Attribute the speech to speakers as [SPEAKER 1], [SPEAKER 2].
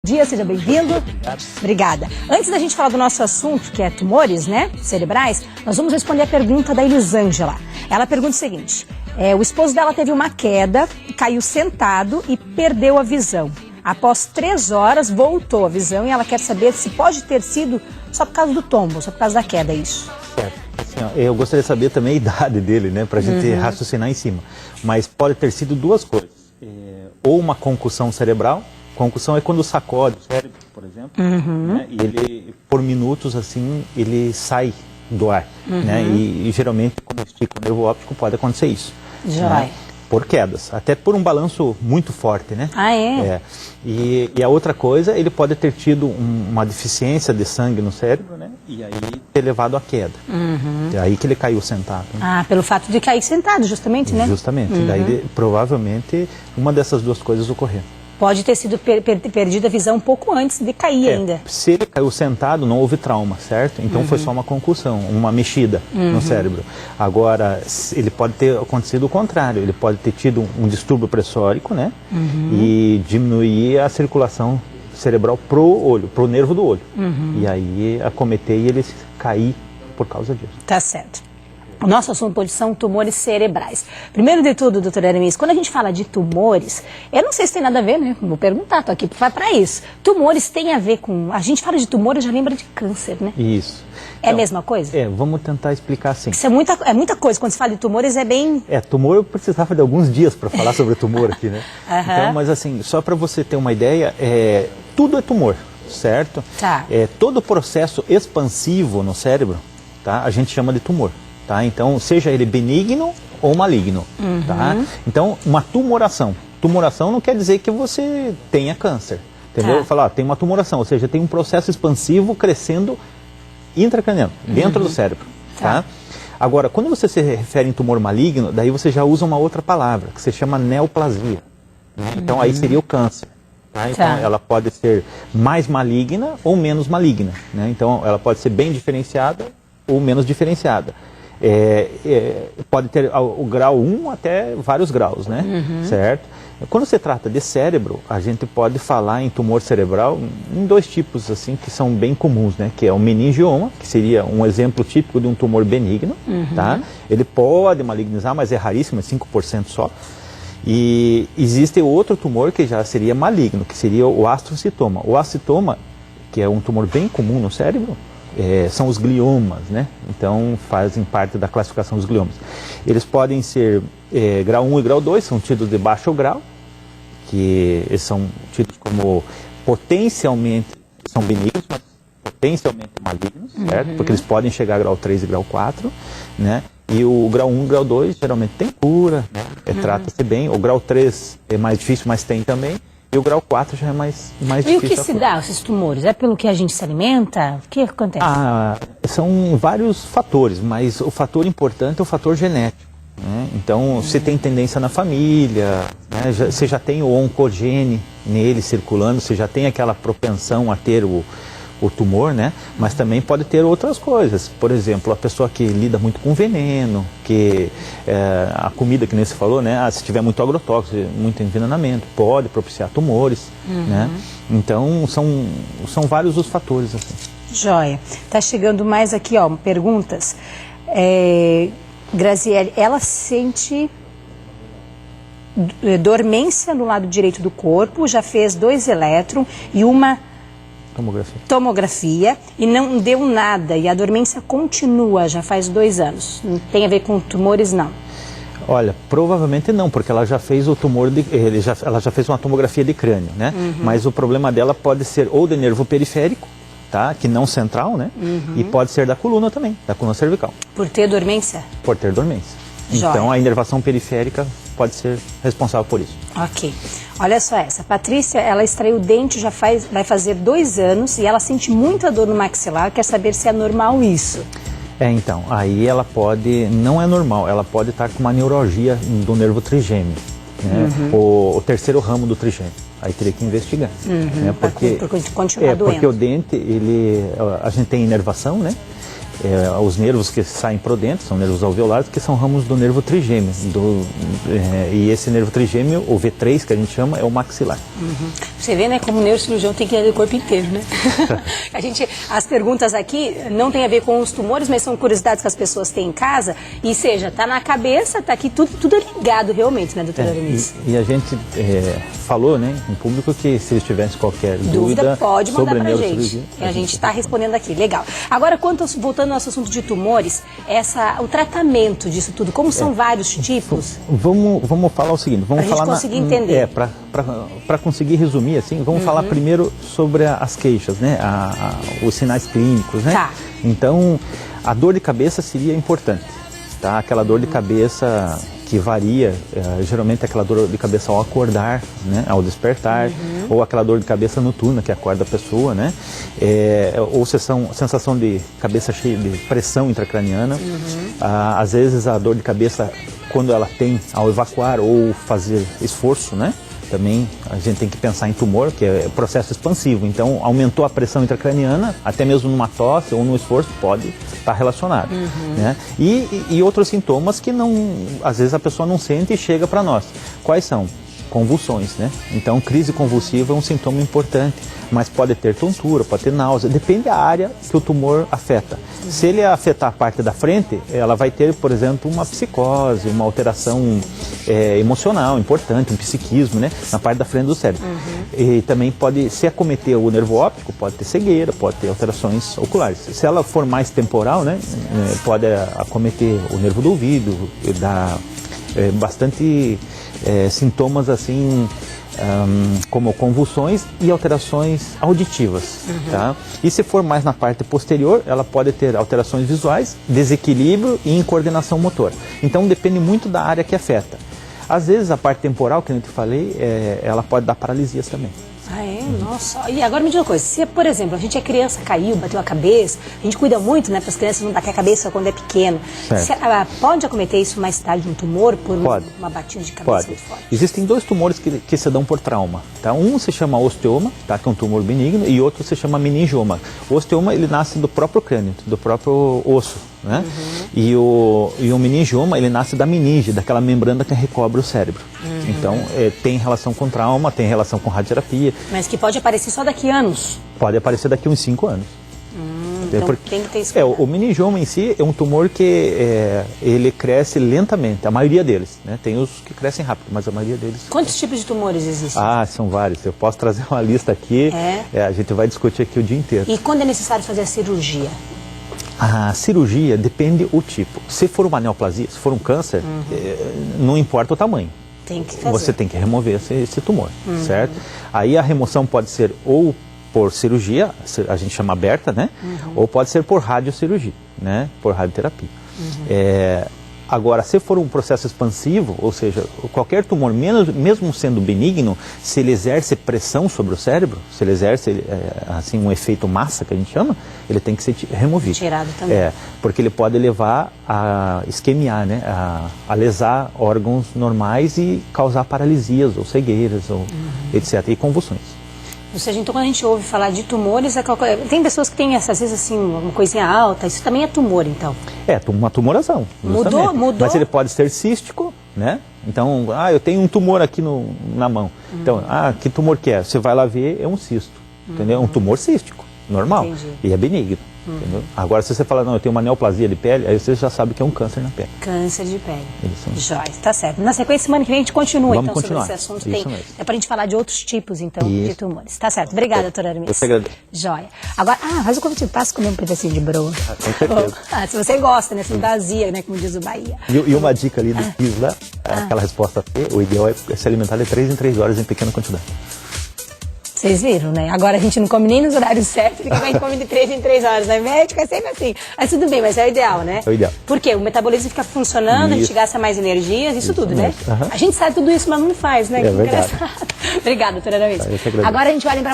[SPEAKER 1] Dia, seja bem-vindo. Obrigada. Antes da gente falar do nosso assunto, que é tumores, né, cerebrais, nós vamos responder a pergunta da Elisângela. Ela pergunta o seguinte: o esposo dela teve uma queda, caiu sentado e perdeu a visão. Após 3 horas, voltou a visão e ela quer saber se pode ter sido só por causa do tombo, só por causa da queda, é isso?
[SPEAKER 2] Certo. Assim, ó, eu gostaria de saber também a idade dele, né, pra gente raciocinar em cima. Mas pode ter sido duas coisas. Ou uma concussão cerebral. Concussão é quando sacode o cérebro, por exemplo, né? E ele, por minutos, assim, ele sai do ar, né? E geralmente, quando estica o nervo óptico, pode acontecer isso.
[SPEAKER 1] Já.
[SPEAKER 2] Né? Por quedas, até por um balanço muito forte, né?
[SPEAKER 1] Ah, é?
[SPEAKER 2] E a outra coisa, ele pode ter tido uma deficiência de sangue no cérebro, né? E aí ter levado a queda. É aí que ele caiu sentado. Né?
[SPEAKER 1] Ah, pelo fato de cair sentado, justamente, né?
[SPEAKER 2] Justamente. Daí, provavelmente, uma dessas duas coisas ocorreu.
[SPEAKER 1] Pode ter sido perdida a visão um pouco antes de cair ainda.
[SPEAKER 2] Se ele caiu sentado, não houve trauma, certo? Então foi só uma concussão, uma mexida no cérebro. Agora, ele pode ter acontecido o contrário, ele pode ter tido um distúrbio pressórico, né? E diminuir a circulação cerebral pro olho, pro nervo do olho. E aí acometer e ele cair por causa disso.
[SPEAKER 1] Tá certo. O nosso assunto hoje são tumores cerebrais. Primeiro de tudo, doutora Aramis, quando a gente fala de tumores, eu não sei se tem nada a ver, né? Vou perguntar, tô aqui para isso. Tumores tem a ver com... A gente fala de tumor e já lembra de câncer, né?
[SPEAKER 2] Isso.
[SPEAKER 1] É a mesma coisa?
[SPEAKER 2] Vamos tentar explicar assim.
[SPEAKER 1] Isso é muita coisa. Quando se fala de tumores é bem...
[SPEAKER 2] Tumor eu precisava de alguns dias para falar sobre tumor aqui, né? Então, mas assim, só para você ter uma ideia, tudo é tumor, certo?
[SPEAKER 1] Tá.
[SPEAKER 2] Todo o processo expansivo no cérebro, tá? A gente chama de tumor. Tá? Então, seja ele benigno ou maligno. Tá? Então, uma tumoração. Tumoração não quer dizer que você tenha câncer. Entendeu?
[SPEAKER 1] Tá.
[SPEAKER 2] Falar, tem uma tumoração, ou seja, tem um processo expansivo crescendo intracraniano, dentro do cérebro. Tá? Agora, quando você se refere em tumor maligno, daí você já usa uma outra palavra, que se chama neoplasia. Então, aí seria o câncer. Tá? Então, ela pode ser mais maligna ou menos maligna. Né? Então, ela pode ser bem diferenciada ou menos diferenciada. Pode ter o grau 1 até vários graus, né? Certo? Quando se trata de cérebro, a gente pode falar em tumor cerebral em 2 tipos, assim, que são bem comuns, né? Que é o meningioma, que seria um exemplo típico de um tumor benigno, tá? Ele pode malignizar, mas é raríssimo, é 5% só. E existe outro tumor que já seria maligno, que seria o astrocitoma. O astrocitoma, que é um tumor bem comum no cérebro, são os gliomas, né? Então fazem parte da classificação dos gliomas. Eles podem ser grau 1 e grau 2, são tidos de baixo grau, que eles são tidos como potencialmente, são benignos, mas potencialmente malignos, certo? Porque eles podem chegar a grau 3 e grau 4, né? E o grau 1 e grau 2 geralmente tem cura, né? Trata-se bem. O grau 3 é mais difícil, mas tem também. E o grau 4 já é mais difícil.
[SPEAKER 1] E o que se dá esses tumores? É pelo que a gente se alimenta? O que acontece?
[SPEAKER 2] São vários fatores, mas o fator importante é o fator genético. Né? Então, você tem tendência na família, né? Você já tem o oncogene nele circulando, você já tem aquela propensão a ter o tumor, né? Mas também pode ter outras coisas. Por exemplo, a pessoa que lida muito com veneno, que a comida que nem você falou, né? Se tiver muito agrotóxico, muito envenenamento, pode propiciar tumores, né? Então, são vários os fatores, assim.
[SPEAKER 1] Joia. Tá chegando mais aqui, ó, perguntas. Graziele, ela sente dormência no lado direito do corpo, já fez 2 elétrons e uma tomografia e não deu nada, e a dormência continua, já faz 2 anos. Não tem a ver com tumores, não?
[SPEAKER 2] Olha, provavelmente não, porque ela já fez ela já fez uma tomografia de crânio, né? Mas o problema dela pode ser ou de nervo periférico, tá? Que não central, né? E pode ser da coluna também, da coluna cervical.
[SPEAKER 1] Por ter dormência?
[SPEAKER 2] Por ter dormência.
[SPEAKER 1] Joia.
[SPEAKER 2] Então a inervação periférica pode ser responsável por isso.
[SPEAKER 1] Ok. Olha só essa. Patrícia, ela extraiu o dente vai fazer 2 anos e ela sente muita dor no maxilar, quer saber se é normal isso.
[SPEAKER 2] Então, aí ela pode, não é normal, ela pode estar com uma neuralgia do nervo trigêmeo, né? O terceiro ramo do trigêmeo. Aí teria que investigar. Né? Porque
[SPEAKER 1] continuar doendo.
[SPEAKER 2] Porque o dente, a gente tem inervação, né? Os nervos que saem por dentro são nervos alveolares, que são ramos do nervo trigêmeo. E esse nervo trigêmeo, o V3 que a gente chama, é o maxilar.
[SPEAKER 1] Você vê, né, como o neurocirurgião tem que ir do corpo inteiro, né? As perguntas aqui não tem a ver com os tumores, mas são curiosidades que as pessoas têm em casa. E seja, tá na cabeça, tá aqui, tudo é ligado realmente, né, doutora Aramis?
[SPEAKER 2] E a gente falou, né, em público que se eles tivessem qualquer dúvida
[SPEAKER 1] pode mandar
[SPEAKER 2] sobre
[SPEAKER 1] pra
[SPEAKER 2] neurocirurgia,
[SPEAKER 1] gente. A gente está respondendo aqui, legal. Agora, voltando ao nosso assunto de tumores, o tratamento disso tudo, como são vários tipos?
[SPEAKER 2] Vamos falar o seguinte, vamos falar
[SPEAKER 1] conseguir entender.
[SPEAKER 2] Para conseguir resumir assim, vamos falar primeiro sobre as queixas, né, os sinais clínicos, né?
[SPEAKER 1] Tá.
[SPEAKER 2] Então, a dor de cabeça seria importante, tá? Aquela dor de cabeça que varia, geralmente aquela dor de cabeça ao acordar, né, ao despertar, ou aquela dor de cabeça noturna que acorda a pessoa, né, ou sensação de cabeça cheia de pressão intracraniana, às vezes a dor de cabeça quando ela tem ao evacuar ou fazer esforço, né, também a gente tem que pensar em tumor, que é processo expansivo. Então, aumentou a pressão intracraniana, até mesmo numa tosse ou num esforço, pode estar relacionado. Né? E outros sintomas que às vezes a pessoa não sente e chega para nós. Quais são? Convulsões, né? Então, crise convulsiva é um sintoma importante, mas pode ter tontura, pode ter náusea, depende da área que o tumor afeta. Se ele afetar a parte da frente, ela vai ter, por exemplo, uma psicose, uma alteração emocional importante, um psiquismo, né? Na parte da frente do cérebro. E também pode, se acometer o nervo óptico, pode ter cegueira, pode ter alterações oculares. Se ela for mais temporal, né? Pode acometer o nervo do ouvido, dar bastante sintomas assim, como convulsões e alterações auditivas. Tá? E se for mais na parte posterior, ela pode ter alterações visuais, desequilíbrio e incoordenação motora. Então depende muito da área que afeta. Às vezes a parte temporal, que eu te falei, ela pode dar paralisias também.
[SPEAKER 1] Ah, é? Nossa. E agora me diga uma coisa, se, por exemplo, a gente é criança, caiu, bateu a cabeça, a gente cuida muito, né, para as crianças não bater a cabeça quando é pequeno. Pode acometer isso mais tarde, um tumor, por uma batida de cabeça muito forte?
[SPEAKER 2] Existem dois tumores que se dão por trauma. Tá? Um se chama osteoma, tá? Que é um tumor benigno, e outro se chama meningioma. O osteoma, ele nasce do próprio crânio, do próprio osso. Né? E o meningioma, ele nasce da meninge, daquela membrana que recobre o cérebro. Então, tem relação com trauma, tem relação com radioterapia.
[SPEAKER 1] Mas que pode aparecer só daqui a anos?
[SPEAKER 2] Pode aparecer daqui a uns 5 anos.
[SPEAKER 1] Então tem que ter isso.
[SPEAKER 2] O meningioma em si é um tumor que ele cresce lentamente, a maioria deles. Né? Tem os que crescem rápido, mas a maioria deles...
[SPEAKER 1] Quantos tipos de tumores existem?
[SPEAKER 2] São vários. Eu posso trazer uma lista aqui, a gente vai discutir aqui o dia inteiro.
[SPEAKER 1] E quando é necessário fazer a cirurgia?
[SPEAKER 2] A cirurgia depende do tipo. Se for uma neoplasia, se for um câncer, não importa o tamanho.
[SPEAKER 1] Tem que fazer.
[SPEAKER 2] Você tem que remover esse tumor, certo? Aí a remoção pode ser ou por cirurgia, a gente chama aberta, né? Ou pode ser por radiocirurgia, né? Por radioterapia. Agora, se for um processo expansivo, ou seja, qualquer tumor, mesmo sendo benigno, se ele exerce pressão sobre o cérebro, se ele exerce assim, um efeito massa, que a gente chama, ele tem que ser removido.
[SPEAKER 1] Tirado também.
[SPEAKER 2] Porque ele pode levar a isquemiar, né? A lesar órgãos normais e causar paralisias, ou cegueiras, ou etc. E convulsões.
[SPEAKER 1] Ou seja, então quando a gente ouve falar de tumores, tem pessoas que têm, às vezes, assim, uma coisinha alta, isso também é tumor, então? Uma tumoração. Mudou?
[SPEAKER 2] Mas ele pode ser cístico, né? Então, eu tenho um tumor aqui na mão. Então, que tumor que é? Você vai lá ver, é um cisto, entendeu? É um tumor cístico, normal.
[SPEAKER 1] Entendi.
[SPEAKER 2] E é benigno. Entendeu? Agora, se você falar, não, eu tenho uma neoplasia de pele, aí você já sabe que é um câncer na pele.
[SPEAKER 1] Câncer de pele.
[SPEAKER 2] Isso.
[SPEAKER 1] Jóia, tá certo. Na sequência, semana que vem a gente continua,
[SPEAKER 2] Vamos
[SPEAKER 1] então,
[SPEAKER 2] continuar.
[SPEAKER 1] sobre esse assunto.
[SPEAKER 2] Isso mesmo.
[SPEAKER 1] É pra gente falar de outros tipos, então, de tumores. Tá certo. Obrigada, doutora Aramis.
[SPEAKER 2] Eu te agradeço.
[SPEAKER 1] Jóia. Agora, faz o convite, passa comer um pedacinho de broa.
[SPEAKER 2] Com certeza.
[SPEAKER 1] Se você gosta, né? Se não dá azia, né? Como diz o Bahia.
[SPEAKER 2] E uma dica ali do quiz lá, aquela resposta T, o ideal é se alimentar de 3 em 3 horas em pequena quantidade.
[SPEAKER 1] Vocês viram, né? Agora a gente não come nem nos horários certos, porque vai comer de 3 em 3 horas, né? Médico é sempre assim. Mas tudo bem, mas é o ideal, né?
[SPEAKER 2] É o ideal.
[SPEAKER 1] Porque o metabolismo fica funcionando, a gente gasta mais energias, isso tudo, né? A gente sabe tudo isso, mas não faz, né?
[SPEAKER 2] É verdade.
[SPEAKER 1] Obrigada, doutora Aramis.
[SPEAKER 2] Eu que agradeço.
[SPEAKER 1] Agora a gente vai lembrar